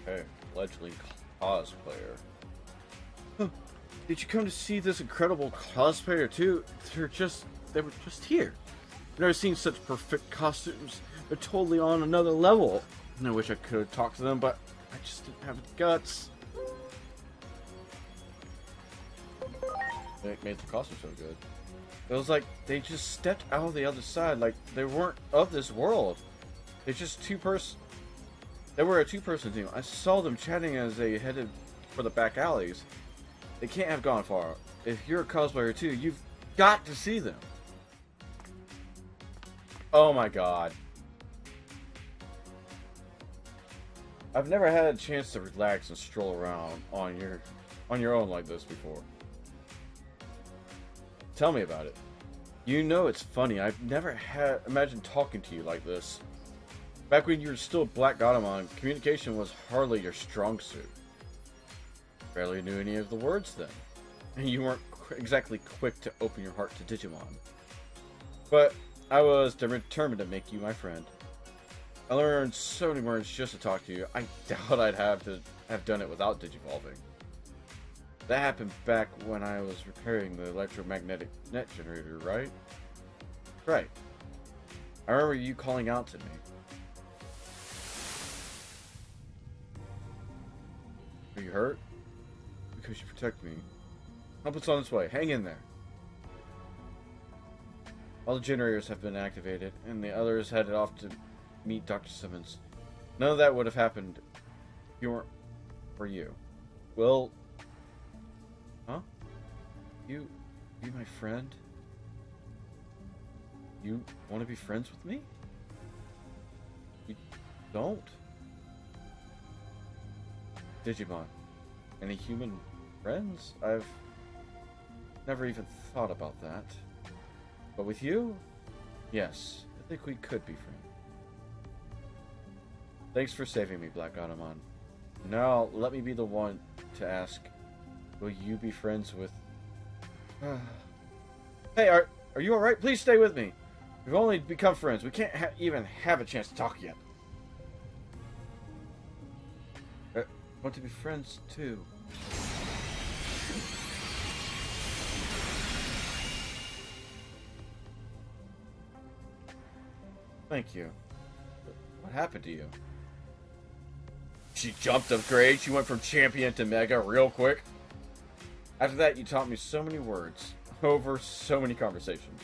Hey, fledgling cosplayer. Huh. Did you come to see this incredible cosplayer too? They were just here. I've never seen such perfect costumes. They're totally on another level. And I wish I could have talked to them, but I just didn't have the guts. They made the costume so good. It was like they just stepped out of the other side, like they weren't of this world. They were a two-person team. I saw them chatting as they headed for the back alleys. They can't have gone far. If you're a cosplayer too, you've got to see them. Oh my god. I've never had a chance to relax and stroll around on your own like this before. Tell me about it. You know it's funny. I've never had imagined talking to you like this. Back when you were still Black Godamon, communication was hardly your strong suit. Barely knew any of the words then. And you weren't exactly quick to open your heart to Digimon. But I was determined to make you my friend. I learned so many words just to talk to you. I doubt I'd have done it without Digivolving. That happened back when I was repairing the electromagnetic net generator, right? Right. I remember you calling out to me. Are you hurt? Because you protect me. Help us on its way. Hang in there. All the generators have been activated, and the others headed off to meet Dr. Simmons. None of that would have happened if you weren't for you. Well... Huh? You be my friend? You want to be friends with me? You don't? Digimon. Any human friends? I've never even thought about that. But with you? Yes, I think we could be friends. Thanks for saving me, Black Godamon. Now, let me be the one to ask, will you be friends with... Hey, are you alright? Please stay with me. We've only become friends. We can't even have a chance to talk yet. I want to be friends, too. Thank you. What happened to you? She jumped a grade. She went from champion to mega real quick. After that, you taught me so many words over so many conversations.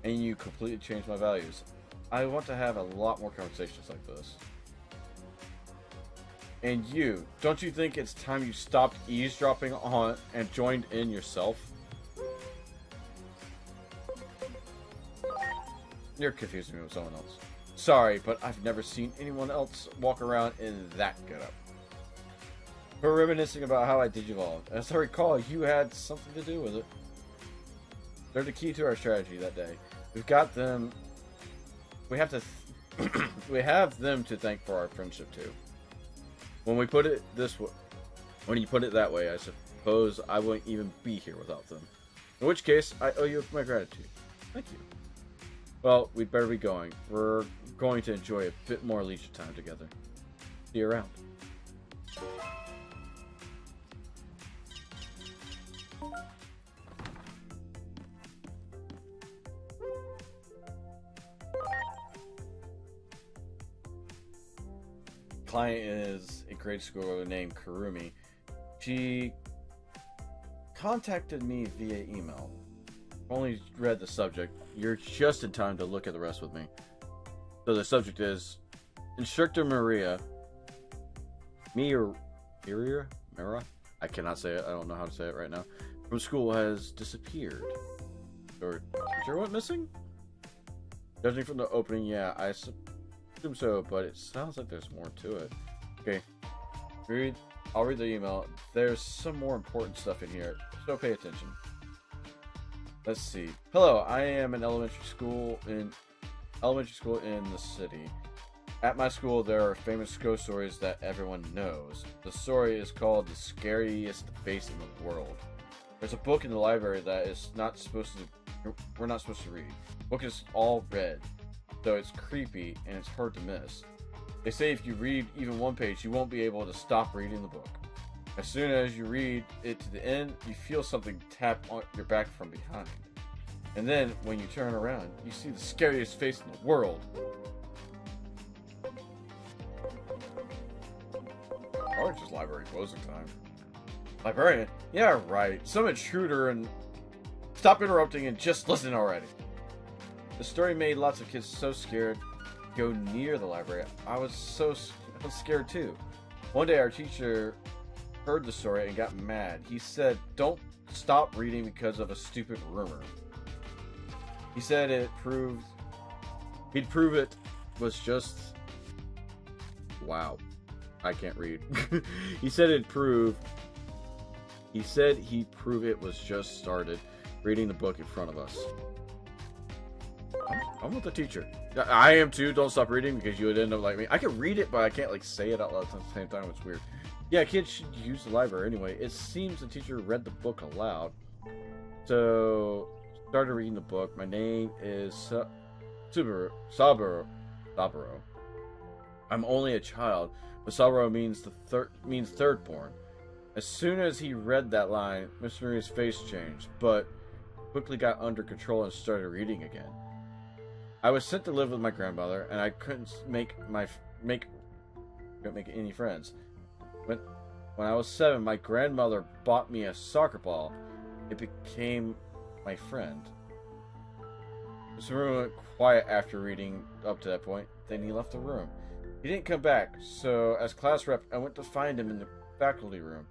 And you completely changed my values. I want to have a lot more conversations like this. And you, don't you think it's time you stopped eavesdropping on and joined in yourself? You're confusing me with someone else. Sorry, but I've never seen anyone else walk around in that getup. We're reminiscing about how I digivolved. As I recall, you had something to do with it. They're the key to our strategy that day. We've got them. We have to. We have them to thank for our friendship too. When we put it this way, when you put it that way, I suppose I wouldn't even be here without them. In which case, I owe you my gratitude. Thank you. Well, we'd better be going. We're going to enjoy a bit more leisure time together. See you around. Client is a grade schooler named Kurumi. She contacted me via email. Only read the subject. You're just in time to look at the rest with me. So the subject is Instructor Mira. I cannot say it. I don't know how to say it right now. From school has disappeared. Or is there one missing? Judging from the opening, yeah, I assume so, but it sounds like there's more to it. Okay, I'll read the email. There's some more important stuff in here, so pay attention. Let's see. Hello, I am in elementary school in the city. At my school, there are famous ghost stories that everyone knows. The story is called The Scariest Face in the World. There's a book in the library that we're not supposed to read. The book is all red, though it's creepy and it's hard to miss. They say if you read even one page, you won't be able to stop reading the book. As soon as you read it to the end, you feel something tap on your back from behind. And then, when you turn around, you see the scariest face in the world. Orange's library closing time. Librarian? Yeah, right. Some intruder and... Stop interrupting and just listen already. The story made lots of kids so scared to go near the library. I was scared too. One day our teacher heard the story and got mad. He said, "Don't stop reading because of a stupid rumor." He said he'd prove it was just... Wow. I can't read. He said he'd prove it was just started reading the book in front of us. I'm with the teacher. I am too. Don't stop reading because you would end up like me. I can read it, but I can't like say it out loud at the same time. It's weird. Yeah, kids should use the library anyway. It seems the teacher read the book aloud. So, started reading the book. My name is Saburo. I'm only a child, but Saburo means third born. As soon as he read that line, Mr. Maria's face changed, but quickly got under control and started reading again. I was sent to live with my grandmother, and I couldn't make any friends. When I was 7, my grandmother bought me a soccer ball. It became my friend. Mr. Maria went quiet after reading up to that point. Then he left the room. He didn't come back, so as class rep, I went to find him in the faculty room.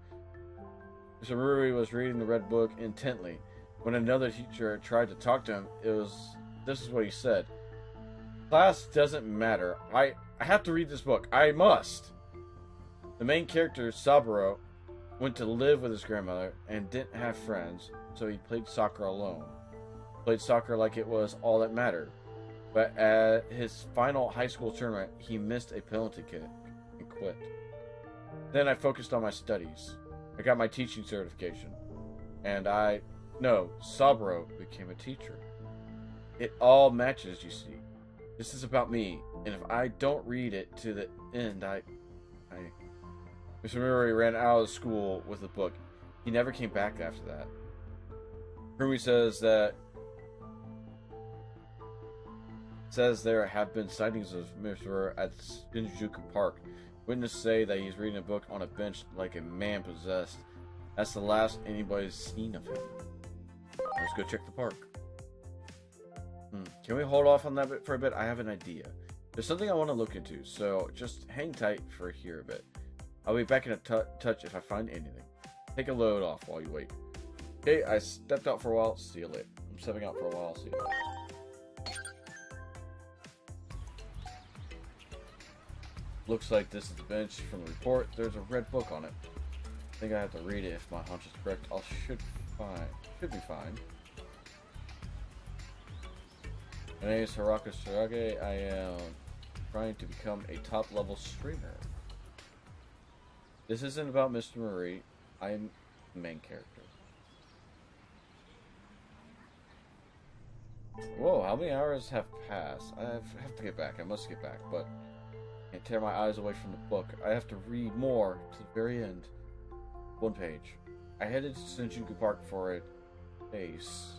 Mr. Maria was reading the red book intently. When another teacher tried to talk to him, this is what he said. "Class doesn't matter. I have to read this book. I must." The main character, Saburo, went to live with his grandmother and didn't have friends, so he played soccer alone. Played soccer like it was all that mattered. But at his final high school tournament, he missed a penalty kick and quit. Then I focused on my studies. I got my teaching certification. And Saburo became a teacher. It all matches, you see. This is about me, and if I don't read it to the end, Mr. Murray ran out of school with the book. He never came back after that. Rumi says there have been sightings of Mr. at Shinjuku Park. Witnesses say that he's reading a book on a bench like a man possessed. That's the last anybody's seen of him. Let's go check the park. Can we hold off on that bit for a bit? I have an idea. There's something I want to look into, so just hang tight for here a bit. I'll be back in a touch if I find anything. Take a load off while you wait. Okay, I stepped out for a while. See you later. I'm stepping out for a while. See you later. Looks like this is the bench from the report. There's a red book on it. I think I have to read it if my hunch is correct. Should be fine. My name is Hiraka Surage. I am trying to become a top-level streamer. This isn't about Mr. Marie. I am the main character. Whoa, how many hours have passed? I have to get back. I must get back, but I can't tear my eyes away from the book. I have to read more to the very end. One page. I headed to Shinjuku Park for a base.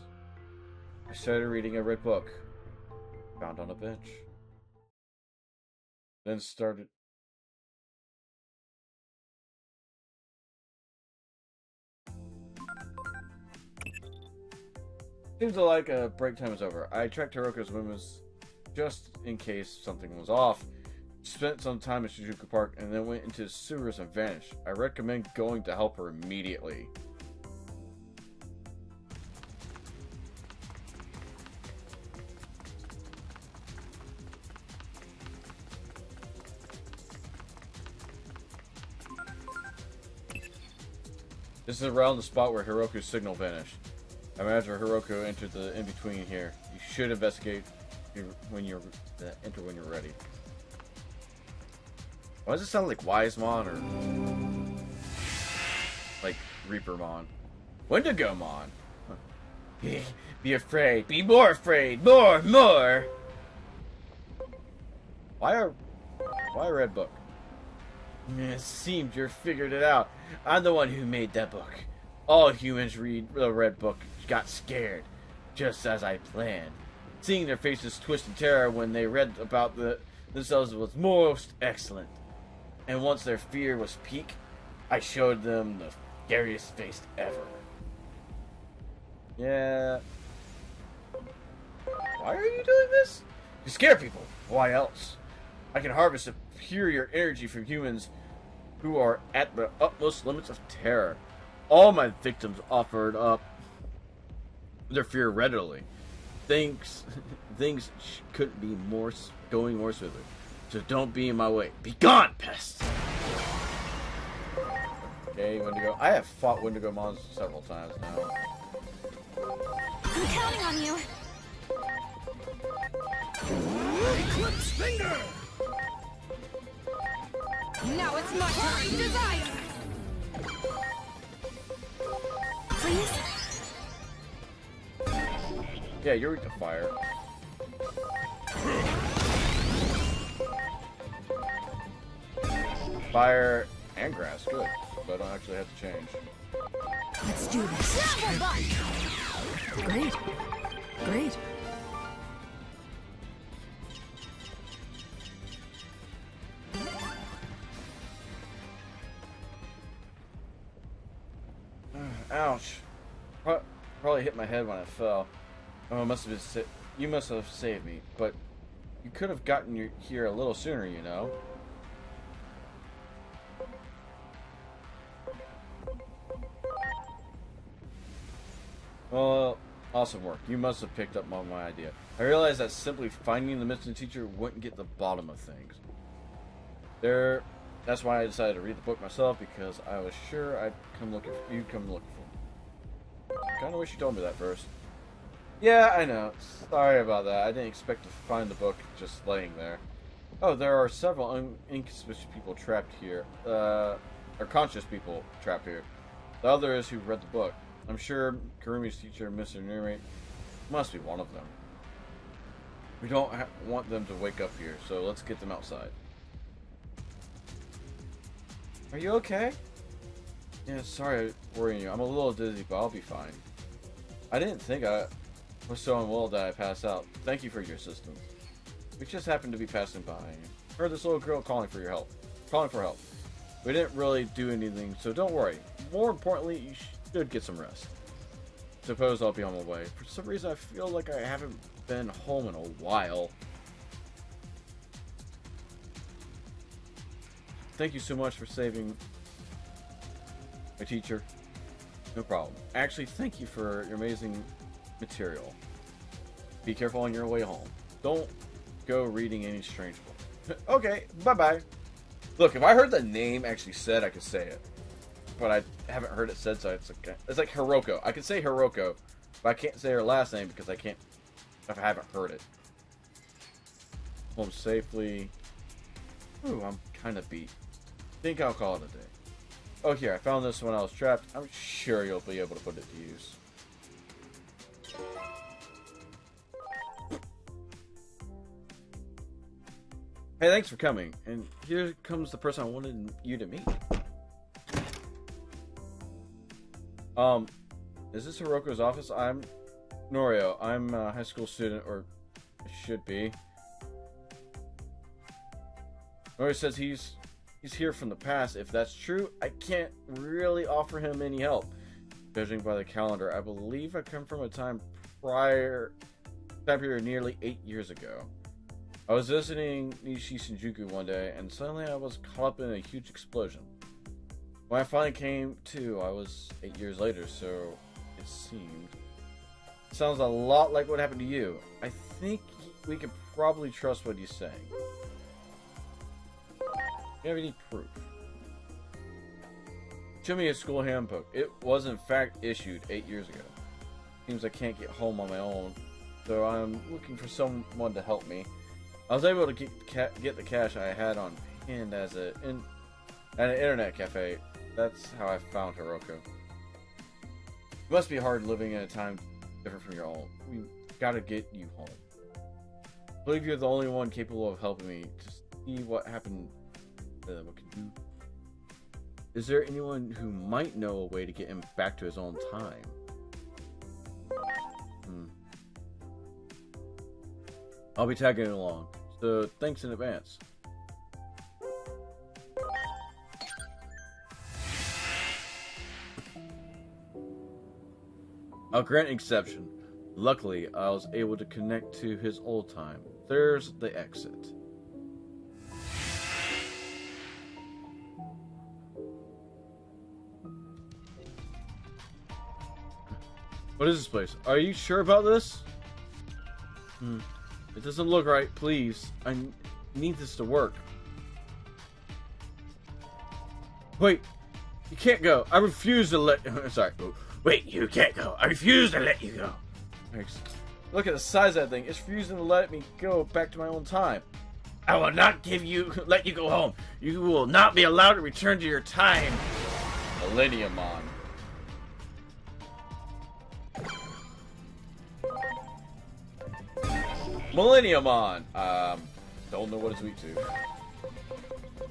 I started reading a red book. Found on a bench. Then started... Seems like break time is over. I tracked Hiroko's movements just in case something was off. Spent some time at Shinjuku Park and then went into the sewers and vanished. I recommend going to help her immediately. This is around the spot where Hiroko's signal vanished. I imagine Hiroko entered the in-between here. You should investigate when you're enter when you're ready. Why does it sound like Wisemon or like Reapermon? Wendigomon. Huh. Be afraid. Be more afraid. More. Why Why a red book? It seems you figured it out. I'm the one who made that book. All humans read the red book got scared, just as I planned. Seeing their faces twist in terror when they read about themselves was most excellent. And once their fear was peak, I showed them the scariest face ever. Yeah. Why are you doing this? To scare people. Why else? I can harvest superior energy from humans who are at the utmost limits of terror. All my victims offered up their fear readily. Things couldn't be going more smoothly. So don't be in my way. Be gone, pest! Okay, Wendigo. I have fought Wendigo monsters several times now. I'm counting on you. Eclipse Finger! Now it's my turn. Desire. Please. Yeah, you're weak to fire. Fire and grass, good. So I don't actually have to change. Let's do this. Great. Great. Ouch. Probably hit my head when I fell. Oh, you must have saved me, but you could have gotten here a little sooner, you know. Well, awesome work. You must have picked up on my idea. I realized that simply finding the missing teacher wouldn't get the bottom of things. That's why I decided to read the book myself, because I was sure you'd come looking for me. Kinda wish you told me that first. Yeah, I know. Sorry about that. I didn't expect to find the book just laying there. Oh, there are several inconspicuous people trapped here. Or conscious people trapped here. The others who read the book. I'm sure Karumi's teacher, Mr. Nuri, must be one of them. We don't want them to wake up here, so let's get them outside. Are you okay? Yeah, sorry worrying you. I'm a little dizzy, but I'll be fine. I didn't think I was so unwell that I passed out. Thank you for your assistance. We just happened to be passing by. Heard this little girl calling for help. We didn't really do anything, so don't worry. More importantly, you should get some rest. Suppose I'll be on my way. For some reason, I feel like I haven't been home in a while. Thank you so much for saving my teacher. No problem. Actually, thank you for your amazing material. Be careful on your way home. Don't go reading any strange book. Okay, bye-bye. Look, if I heard the name actually said, I could say it. But I haven't heard it said, so it's okay. It's like Hiroko. I can say Hiroko, but I can't say her last name because I haven't heard it. Home safely. Ooh, I'm kind of beat. Think I'll call it a day. Oh, here, I found this when I was trapped. I'm sure you'll be able to put it to use. Hey, thanks for coming. And here comes the person I wanted you to meet. Is this Hiroko's office? I'm Norio. I'm a high school student, or I should be. Norio says he's here from the past. If that's true, I can't really offer him any help. Judging by the calendar, I believe I come from a time period nearly 8 years ago. I was visiting Nishi Shinjuku one day, and suddenly I was caught up in a huge explosion. When I finally came to, I was 8 years later, so it seemed. Sounds a lot like what happened to you. I think we could probably trust what he's saying. Do you have any proof? Show me a school handbook. It was in fact issued 8 years ago. Seems I can't get home on my own, so I'm looking for someone to help me. I was able to get the cash I had on hand at an internet cafe. That's how I found Hiroko. It must be hard living in a time different from your own. We gotta get you home. I believe you're the only one capable of helping me. Just see what happened. What can you? Is there anyone who might know a way to get him back to his own time? I'll be tagging along, so thanks in advance. I'll grant exception. Luckily, I was able to connect to his old time. There's the exit. What is this place? Are you sure about this? It doesn't look right. Please. I need this to work. Wait. You can't go. I refuse to let... Sorry. Wait, you can't go. I refuse to let you go. Thanks. Look at the size of that thing. It's refusing to let me go back to my own time. I will not let you go home. You will not be allowed to return to your time. Millenniumon. Millenniumon. Don't know what it's weak to.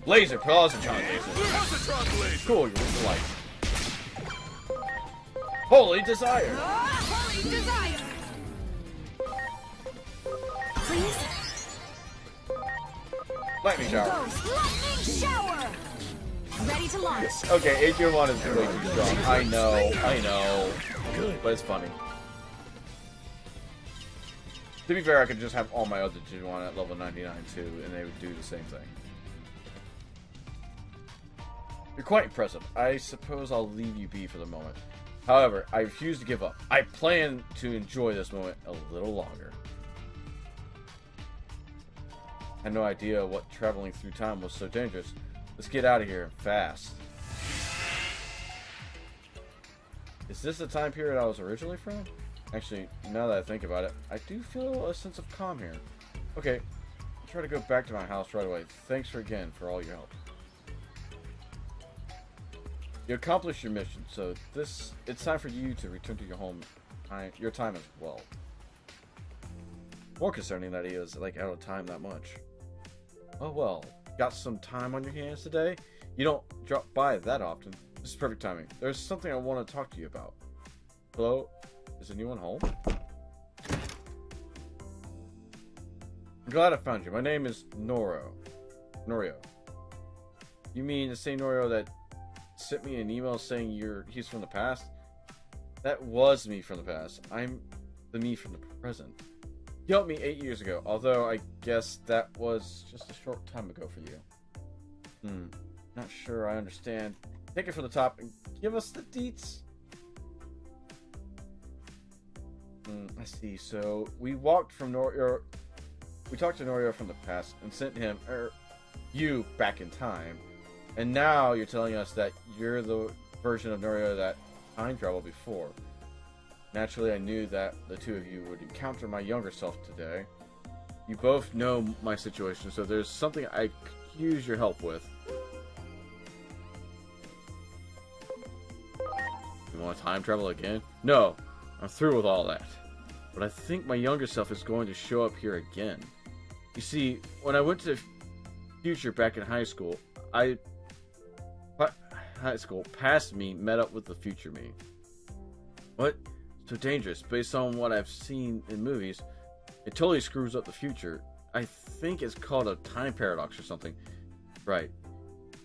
Laser, Positron laser. Cool, you're with the light. Holy Desire. Holy Desire. Please. Lightning Shower. Lightning Shower. Ready to launch. Okay, Digimon is way too strong. I know. Good, but it's funny. To be fair, I could just have all my other Digimon at level 99 too, and they would do the same thing. You're quite impressive. I suppose I'll leave you be for the moment. However, I refuse to give up. I plan to enjoy this moment a little longer. I had no idea what traveling through time was so dangerous. Let's get out of here fast. Is this the time period I was originally from? Actually, now that I think about it, I do feel a sense of calm here. Okay, I'll try to go back to my house right away. Thanks again for all your help. You accomplished your mission, so it's time for you to return to your home, your time as well. More concerning that he is like out of time that much. Oh well, got some time on your hands today? You don't drop by that often. This is perfect timing. There's something I want to talk to you about. Hello? Is anyone home? I'm glad I found you. My name is Norio. You mean the same Norio that sent me an email saying he's from the past? That was me from the past. I'm the me from the present. You helped me 8 years ago, although I guess that was just a short time ago for you. Not sure I understand. Take it from the top and give us the deets. I see. So we talked to Norio from the past and sent him, you, back in time. And now you're telling us that you're the version of Norio that time traveled before. Naturally, I knew that the two of you would encounter my younger self today. You both know my situation, so there's something I could use your help with. You want to time travel again? No, I'm through with all that. But I think my younger self is going to show up here again. You see, when I went to the future back in high school, past me met up with the future me. What? So dangerous. Based on what I've seen in movies, it totally screws up the future. I think it's called a time paradox or something. Right.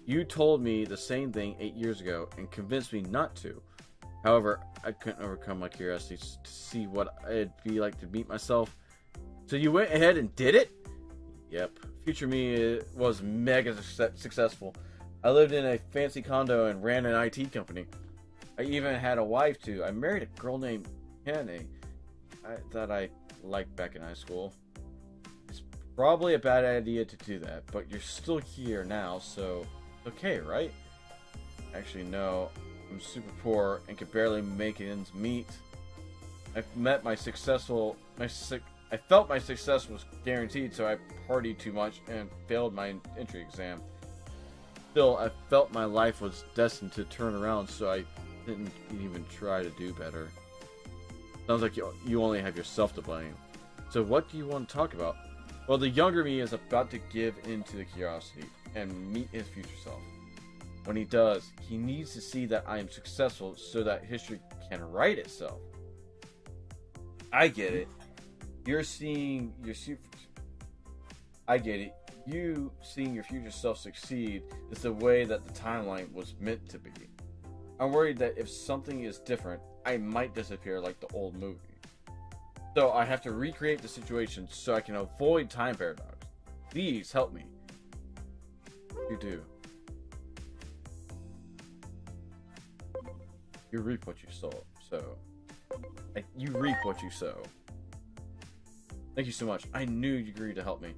You told me the same thing 8 years ago and convinced me not to. However, I couldn't overcome my curiosity to see what it'd be like to meet myself. So you went ahead and did it? Yep. Future me was mega successful. I lived in a fancy condo and ran an IT company. I even had a wife too. I married a girl named Kenny that I liked back in high school. It's probably a bad idea to do that, but you're still here now, so okay, right? Actually, no. I'm super poor and could barely make ends meet. I felt my success was guaranteed, so I partied too much and failed my entry exam. Still, I felt my life was destined to turn around, so I didn't even try to do better. Sounds like you only have yourself to blame. So what do you want to talk about? Well, the younger me is about to give in to the curiosity and meet his future self. When he does, he needs to see that I am successful so that history can write itself. I get it. You're seeing your I get it. You seeing your future self succeed is the way that the timeline was meant to be. I'm worried that if something is different, I might disappear like the old movie. So I have to recreate the situation so I can avoid time paradox. Please help me. You do. You reap what you sow. You reap what you sow. Thank you so much. I knew you agreed to help me.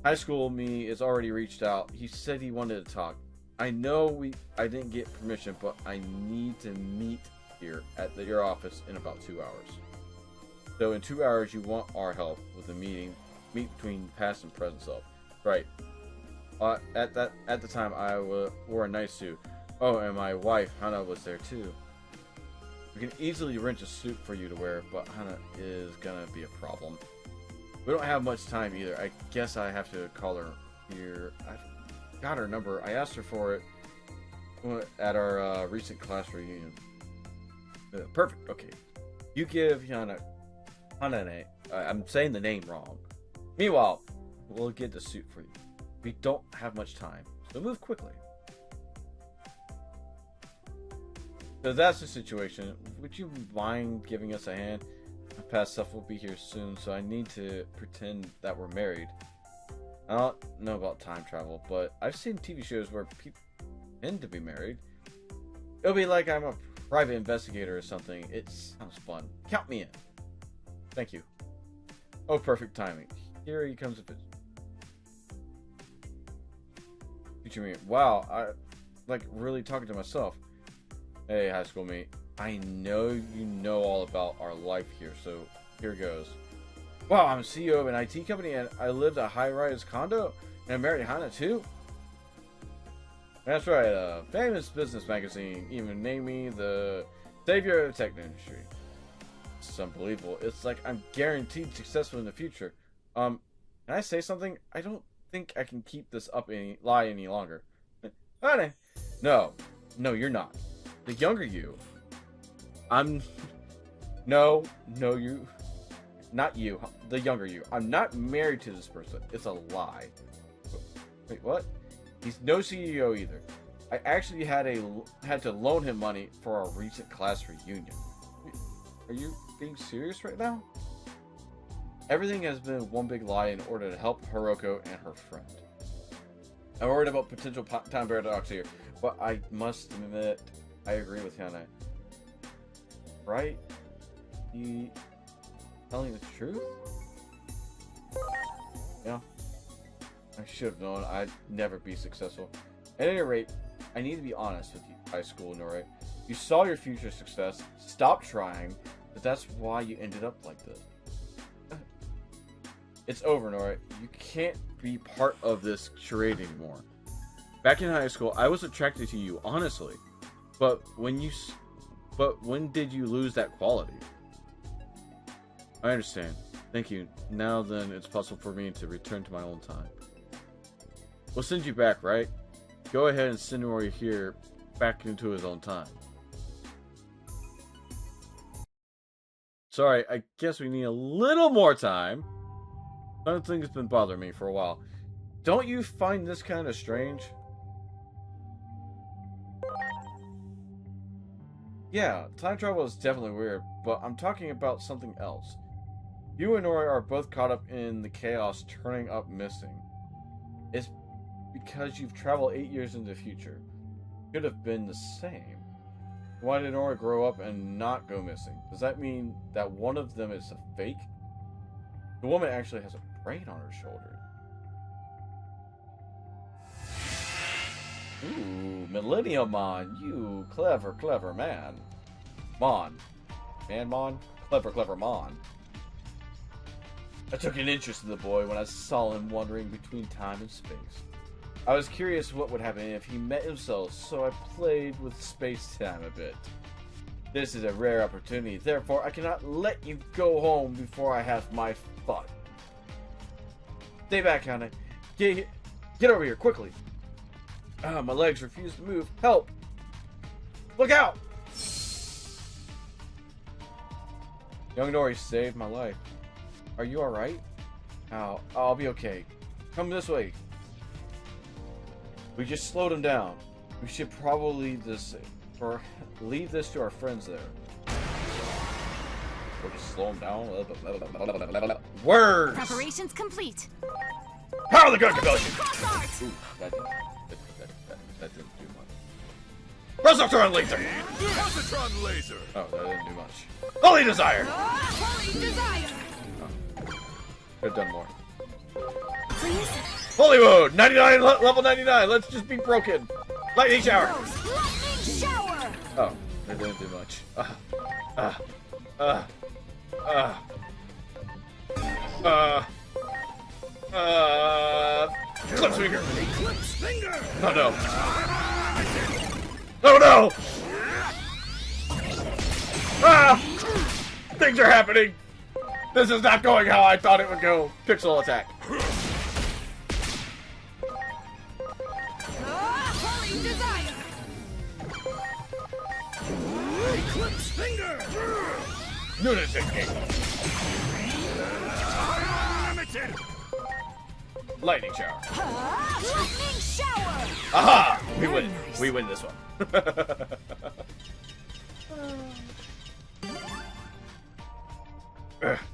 High school me has already reached out. He said he wanted to talk. I know I didn't get permission, but I need to meet here at your office in about 2 hours. So in 2 hours, you want our help with the meet between past and present self. Right. At the time, I wore a nice suit. Oh, and my wife, Hana, was there too. We can easily rent a suit for you to wear, but Hana is gonna be a problem. We don't have much time either. I guess I have to call her here. I got her number. I asked her for it at our recent class reunion. Perfect. Okay. You give Hana I'm saying the name wrong. Meanwhile, we'll get the suit for you. We don't have much time, so move quickly. So that's the situation. Would you mind giving us a hand? My past self will be here soon, so I need to pretend that we're married. I don't know about time travel, but I've seen TV shows where people tend to be married. It'll be like I'm a private investigator or something. It sounds fun. Count me in. Thank you. Oh, perfect timing. Here he comes with his future me. Wow, I like really talking to myself. Hey, high school mate. I know you know all about our life here, so here goes. Wow, I'm CEO of an IT company and I lived a high-rise condo and I married Hana too? That's right, a famous business magazine even named me the savior of the tech industry. It's unbelievable. It's like I'm guaranteed successful in the future. Can I say something? I don't think I can keep this up any longer. Honey. No, you're not. The younger you. You. Not you. The younger you. I'm not married to this person. It's a lie. Wait, what? He's no CEO either. I actually had to loan him money for our recent class reunion. Are you being serious right now? Everything has been one big lie in order to help Hiroko and her friend. I'm worried about potential time paradox here, but I must admit, I agree with Hana. Right? He telling the truth? Yeah. I should have known I'd never be successful. At any rate, I need to be honest with you, high school Nore. You saw your future success, stopped trying, but that's why you ended up like this. It's over, Nora. You can't be part of this charade anymore. Back in high school, I was attracted to you, honestly. But when did you lose that quality? I understand. Thank you. Now then, it's possible for me to return to my own time. We'll send you back, right? Go ahead and send Nori here back into his own time. Sorry, I guess we need a little more time. Something has been bothering me for a while. Don't you find this kind of strange? Yeah, time travel is definitely weird, but I'm talking about something else. You and Nori are both caught up in the chaos turning up missing. It's because you've traveled 8 years into the future. Could have been the same. Why did Nori grow up and not go missing? Does that mean that one of them is a fake? The woman actually has a brain on her shoulder. Ooh, Millennium Mon, you clever man. Mon. Man, clever Mon. I took an interest in the boy when I saw him wandering between time and space. I was curious what would happen if he met himself, so I played with space-time a bit. This is a rare opportunity, therefore I cannot let you go home before I have my fun. Stay back, Hana. Get over here, quickly. Ah, my legs refuse to move. Help! Look out! Young Nori saved my life. Are you alright? I'll be okay. Come this way. We just slowed him down. We should probably leave this to our friends there. Or just slow him down. Words! Preparations complete. Power the gun conversion! Ooh, that didn't do much. Positron laser! Positron laser! Oh, that didn't do much. Holy desire! Holy desire. Could have done more. Please. Holy mode! 99, level 99! Let's just be broken! Lightning shower! Lightning shower. Oh, that didn't do much. Eclipse finger! Eclipse finger! Oh no! Oh no! Ah! Things are happening! This is not going how I thought it would go. Pixel attack. Holy desire. Eclipse finger! Lunatic king. Limited! Lightning shower. Lightning shower. Aha! We Very win. nice. We win this one.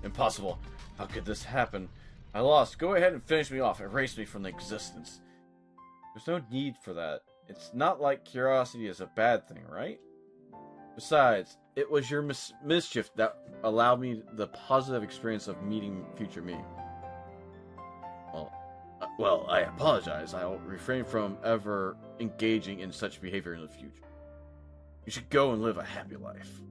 Impossible. How could this happen? I lost. Go ahead and finish me off. Erase me from the existence. There's no need for that. It's not like curiosity is a bad thing, right? Besides, it was your mischief that allowed me the positive experience of meeting future me. Well, I apologize. I'll refrain from ever engaging in such behavior in the future. You should go and live a happy life.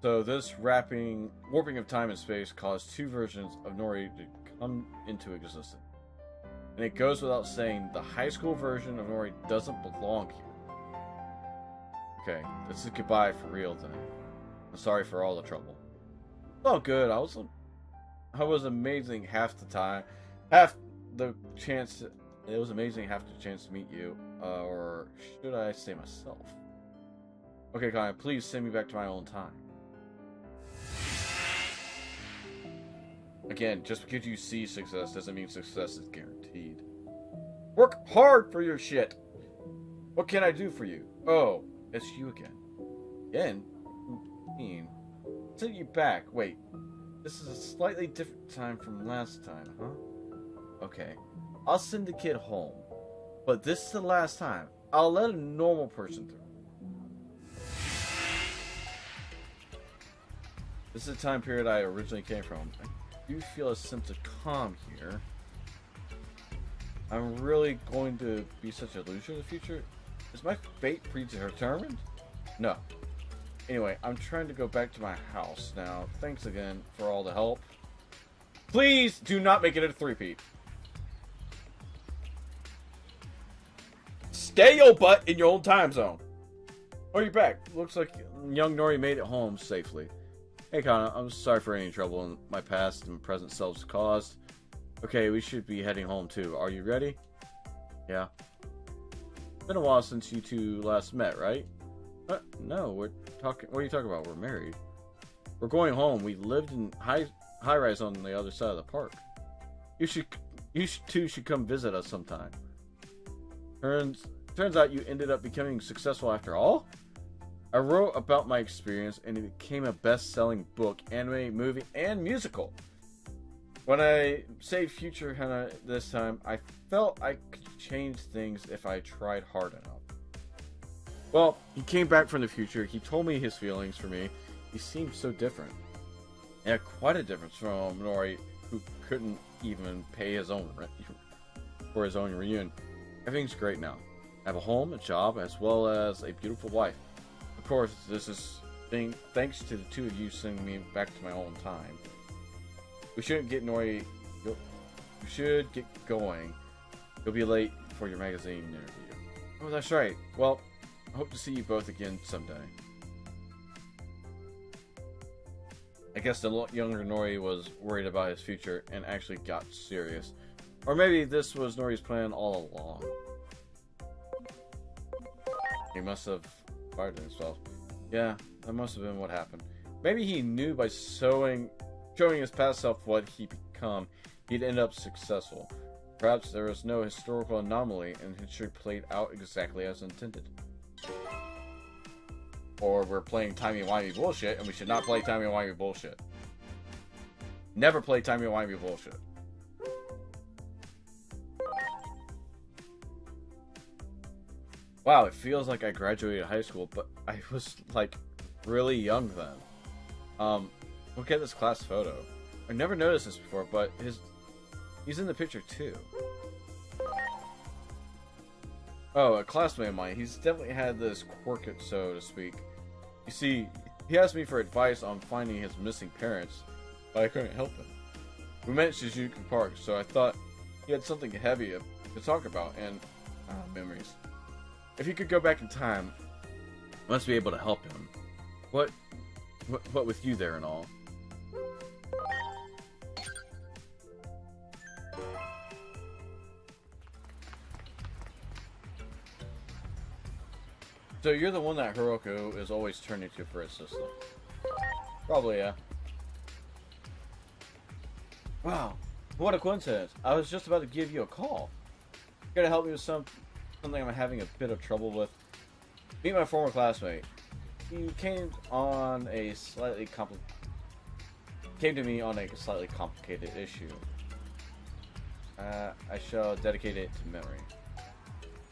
So this warping of time and space caused two versions of Nori to come into existence. And it goes without saying, the high school version of Nori doesn't belong here. Okay, this is goodbye for real then. I'm sorry for all the trouble. It's all good. I was amazing half the time. It was amazing half the chance to meet you. Or should I say myself? Okay, Kanye, please send me back to my own time. Again, just because you see success doesn't mean success is guaranteed. Work hard for your shit! What can I do for you? Oh, it's you again. Again? Send you back. Wait, this is a slightly different time from last time, huh? Okay, I'll send the kid home. But this is the last time. I'll let a normal person through. This is the time period I originally came from. I do feel a sense of calm here. I'm really going to be such a loser in the future? Is my fate predetermined? No. Anyway, I'm trying to go back to my house now. Thanks again for all the help. Please do not make it a three-peat. Stay your butt in your own time zone. Oh, you're back. Looks like young Nori made it home safely. Hey, Kana, I'm sorry for any trouble in my past and present selves caused. Okay, we should be heading home too. Are you ready? Yeah. It's been a while since you two last met, right? No, we're talking. What are you talking about? We're married. We're going home. We lived in high rise on the other side of the park. You two should come visit us sometime. Turns out you ended up becoming successful after all? I wrote about my experience and it became a best-selling book, anime, movie, and musical. When I say future Hana this time, I felt I could change things if I tried hard enough. Well, he came back from the future. He told me his feelings for me. He seemed so different. Yeah, quite a difference from Nori, who couldn't even pay his own rent for his own reunion. Everything's great now. I have a home, a job, as well as a beautiful wife. Of course, this is thanks to the two of you sending me back to my own time. We shouldn't get Nori. We should get going. You'll be late for your magazine interview. Oh, that's right. Well, I hope to see you both again someday. I guess the younger Nori was worried about his future and actually got serious. Or maybe this was Nori's plan all along. He must have fired himself. Yeah, that must have been what happened. Maybe he knew by showing his past self what he'd become, he'd end up successful. Perhaps there was no historical anomaly and history played out exactly as intended. Or we're playing timey-wimey bullshit, and we should not play timey-wimey bullshit. Never play timey-wimey bullshit. Wow, it feels like I graduated high school, but I was, like, really young then. Look at this class photo. I've never noticed this before, but he's in the picture, too. Oh, a classmate of mine. He's definitely had this quirk, so to speak. You see, he asked me for advice on finding his missing parents, but I couldn't help him. We met at Shizuku Park, so I thought he had something heavy to talk about, and memories. If he could go back in time, I must be able to help him. What with you there and all? So you're the one that Hiroko is always turning to for assistance. Probably, yeah. Wow, what a coincidence. I was just about to give you a call. You gotta help me with something I'm having a bit of trouble with. Meet my former classmate. He came to me on a slightly complicated issue. I shall dedicate it to memory.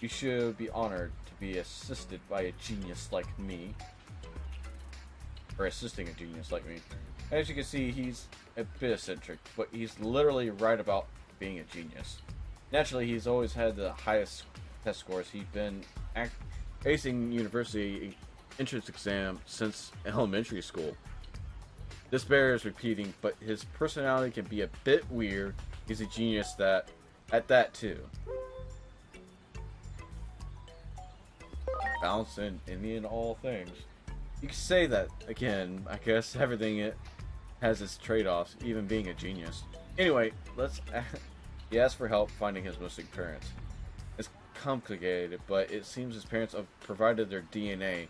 You should be honored to be assisted by a genius like me. Or assisting a genius like me. As you can see, he's a bit eccentric, but he's literally right about being a genius. Naturally, he's always had the highest test scores. He's been acing university entrance exam since elementary school. This bears repeating, but his personality can be a bit weird. He's a genius at that too. Balance in any and all things. You can say that again. I guess everything has its trade-offs, even being a genius. Anyway, he asked for help finding his missing parents. It's complicated, but it seems his parents have provided their DNA,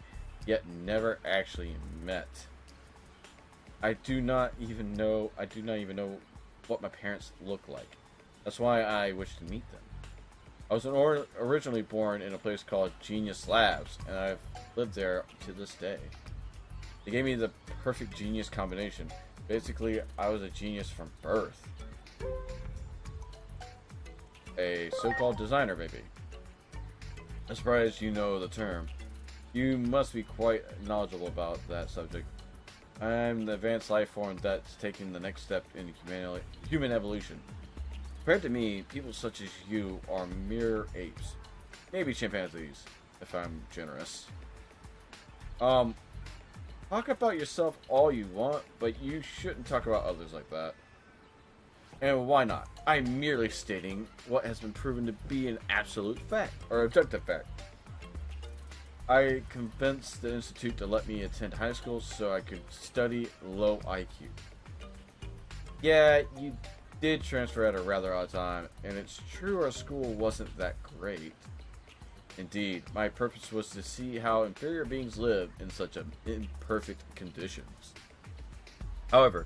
yet never actually met. I do not even know what my parents look like. That's why I wish to meet them. I was originally born in a place called Genius Labs, and I've lived there to this day. They gave me the perfect genius combination. Basically, I was a genius from birth. A so-called designer, baby. I'm surprised you know the term. You must be quite knowledgeable about that subject. I'm the advanced life form that's taking the next step in human evolution. Compared to me, people such as you are mere apes. Maybe chimpanzees, if I'm generous. Talk about yourself all you want, but you shouldn't talk about others like that. And why not? I'm merely stating what has been proven to be an absolute fact, or objective fact. I convinced the Institute to let me attend high school so I could study low IQ. Yeah, you did transfer at a rather odd time, and it's true our school wasn't that great. Indeed, my purpose was to see how inferior beings live in such imperfect conditions. However,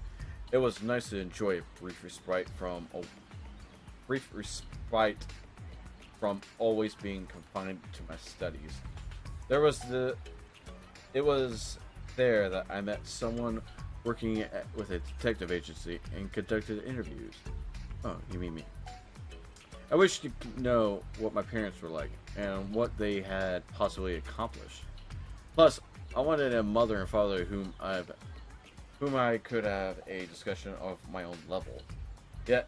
it was nice to enjoy a brief respite from always being confined to my studies. It was there that I met someone working with a detective agency and conducted interviews. Oh, you mean me? I wish to know what my parents were like and what they had possibly accomplished. Plus, I wanted a mother and father whom I could have a discussion of my own level. Yet,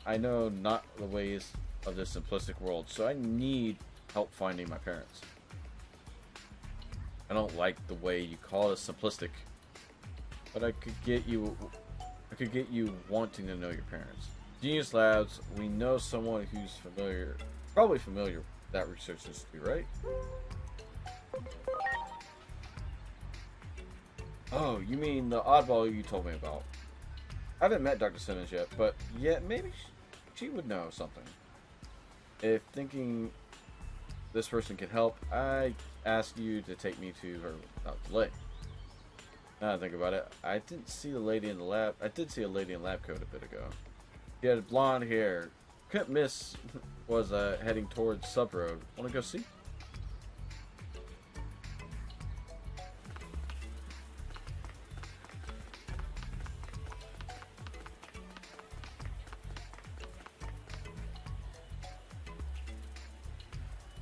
I know not the ways of this simplistic world, so I need help finding my parents. I don't like the way you call it simplistic, but I could get you wanting to know your parents. Genius Labs, we know someone who's probably familiar with that research institute, right? Oh, you mean the oddball you told me about. I haven't met Dr. Simmons yet, but yeah, maybe she would know something. If thinking this person can help, I ask you to take me to her without delay. Now that I think about it, I didn't see the lady in the lab. I did see a lady in lab coat a bit ago. She had blonde hair. Couldn't miss. Was heading towards Sub Road. Want to go see?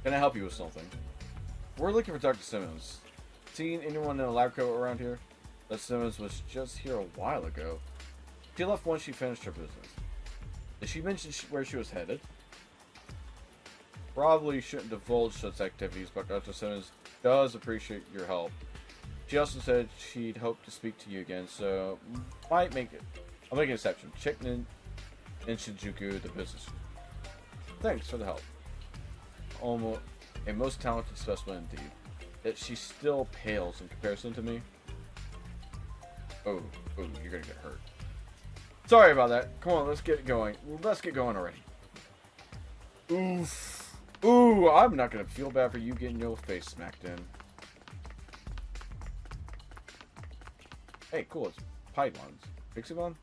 Can I help you with something? We're looking for Dr. Simmons. Seen anyone in a lab coat around here? Dr. Simmons was just here a while ago. She left once she finished her business. Did she mention where she was headed? Probably shouldn't divulge such activities, but Dr. Simmons does appreciate your help. She also said she'd hope to speak to you again, so might make it. I'll make an exception. Check in Shinjuku, the business. Thanks for the help. Almost a most talented specimen indeed. Yet she still pales in comparison to me. Oh, you're gonna get hurt. Sorry about that. Come on, let's get going. Let's get going already. Oof. Ooh, I'm not gonna feel bad for you getting your face smacked in. Hey, cool. It's Pylons. Piximon?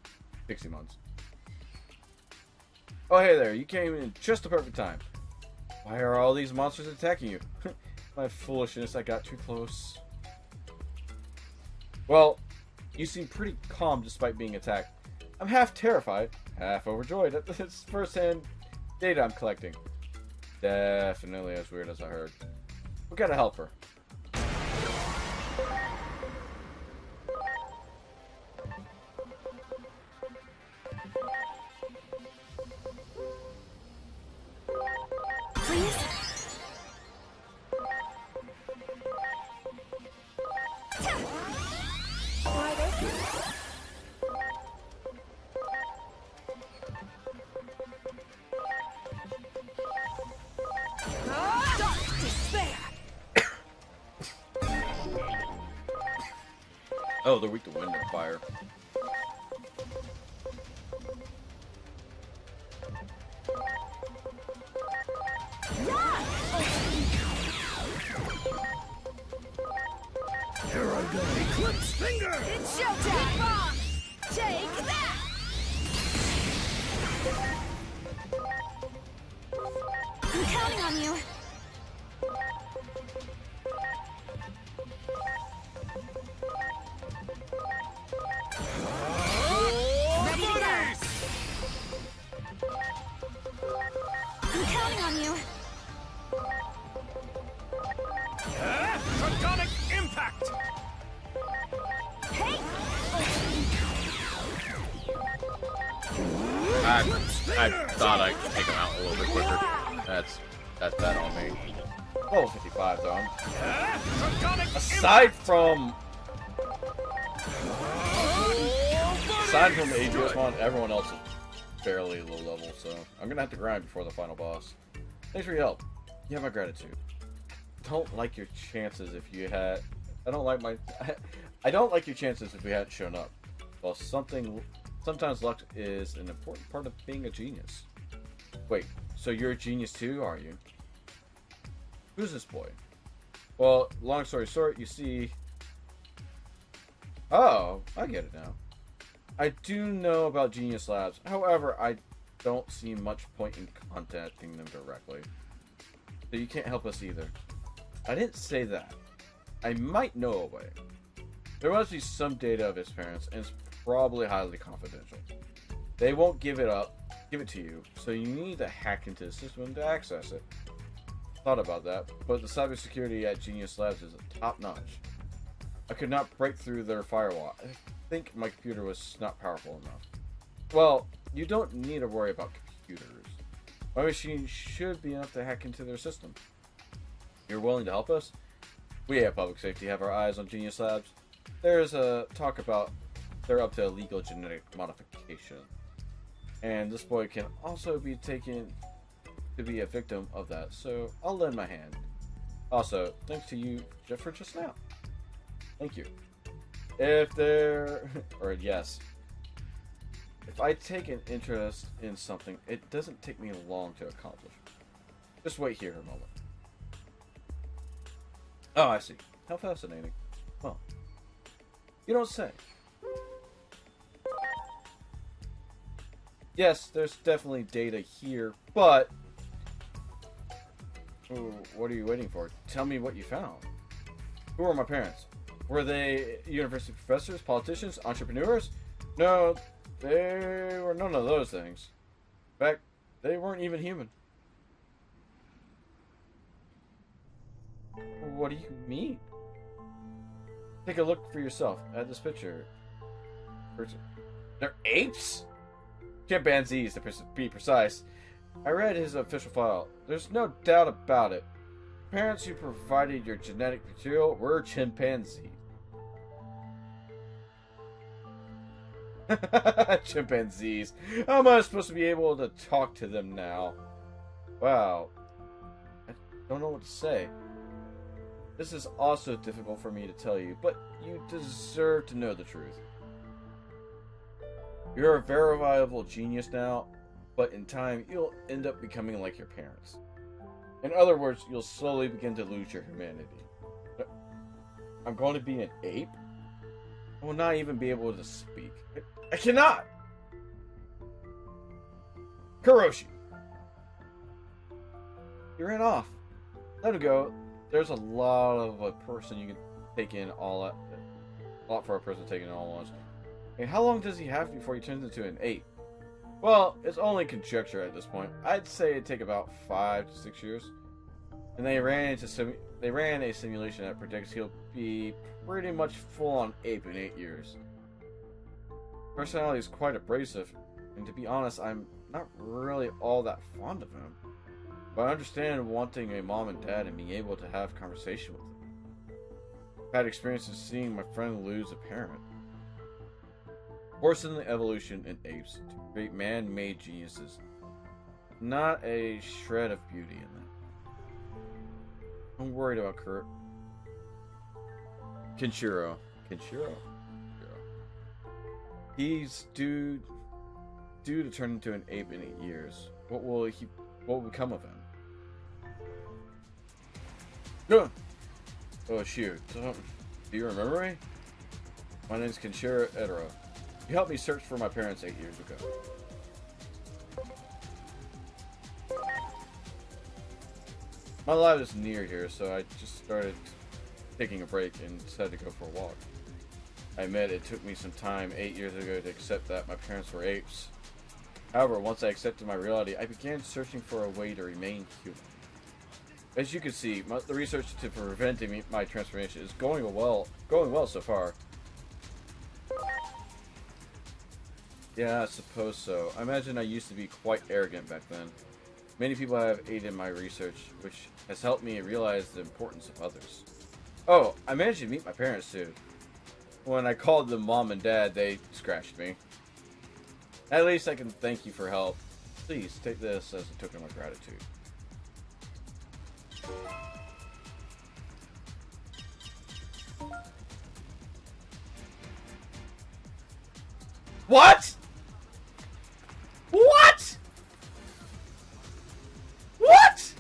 Piximons. Oh, hey there. You came in just the perfect time. Why are all these monsters attacking you? My foolishness, I got too close. Well, you seem pretty calm despite being attacked. I'm half terrified, half overjoyed at this first-hand data I'm collecting. Definitely as weird as I heard. We gotta help her. Please? Dark despair! Oh, they're weak to wind and fire. Here I go. Eclipse finger. It's showtime! Bomb! Take that! I'm counting on you. Ready to go. I'm counting on you. Draconic impact. Hey! I thought I'd take him out a little bit quicker. That's bad on me. Oh, 55 though. Draconic Aside from Aegis, everyone else is fairly low level, so I'm gonna have to grind before the final boss. Thanks for your help. You have my gratitude. Don't like your chances if you had. I don't like your chances if we hadn't shown up. Well, sometimes luck is an important part of being a genius. Wait, so you're a genius too, are you? Who's this boy? Well, long story short, you see. Oh, I get it now. I do know about Genius Labs. However, I don't see much point in contacting them directly. So you can't help us either. I didn't say that. I might know a way. There must be some data of his parents, and it's probably highly confidential. They won't give it to you, so you need to hack into the system to access it. Thought about that, but the cybersecurity at Genius Labs is top-notch. I could not break through their firewall. I think my computer was not powerful enough. Well, you don't need to worry about computers. My machine should be enough to hack into their system. You're willing to help us? We at Public Safety have our eyes on Genius Labs. There's a talk about they're up to illegal genetic modification. And this boy can also be taken to be a victim of that, so I'll lend my hand. Also, thanks to you for just now. Thank you. If there, or yes, if I take an interest in something, it doesn't take me long to accomplish. Just wait here a moment. Oh, I see. How fascinating. Well, you don't say. Yes, there's definitely data here, but... Ooh, what are you waiting for? Tell me what you found. Who are my parents? Were they university professors, politicians, entrepreneurs? No, they were none of those things. In fact, they weren't even human. What do you mean? Take a look for yourself at this picture. They're apes? Chimpanzees, to be precise. I read his official file. There's no doubt about it. Parents who provided your genetic material were chimpanzees. Chimpanzees. How am I supposed to be able to talk to them now? Wow. I don't know what to say. This is also difficult for me to tell you, but you deserve to know the truth. You're a verifiable genius now, but in time, you'll end up becoming like your parents. In other words, you'll slowly begin to lose your humanity. I'm going to be an ape? I will not even be able to speak. I cannot! Kuroshi! He ran off. Let him go. There's a lot of a person you can take in all at, a lot for a person taking in all at once. I mean, how long does he have before he turns into an ape? Well, it's only conjecture at this point. I'd say it'd take about 5 to 6 years. And they ran a simulation that predicts he'll be pretty much full-on ape in 8 years. Personality is quite abrasive, and to be honest, I'm not really all that fond of him. But I understand wanting a mom and dad and being able to have conversation with them. I've had experiences seeing my friend lose a parent. Forcing the evolution in apes to create man-made geniuses. Not a shred of beauty in that. I'm worried about Kurt. Kenshiro. Kenshiro? Yeah. He's due to turn into an ape in 8 years. What will become of him? Good. Oh shoot. Do you remember me? My name's Kenshiro Edero. You helped me search for my parents 8 years ago. My lab is near here, so I just started taking a break and decided to go for a walk. I admit it took me some time 8 years ago to accept that my parents were apes. However, once I accepted my reality, I began searching for a way to remain human. As you can see, the research to preventing my transformation is going well so far. Yeah, I suppose so. I imagine I used to be quite arrogant back then. Many people have aided my research, which has helped me realize the importance of others. Oh, I managed to meet my parents too. When I called them mom and dad, they scratched me. At least I can thank you for help. Please take this as a token of my gratitude. What? What? What?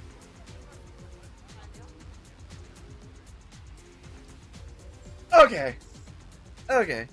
Okay. Okay.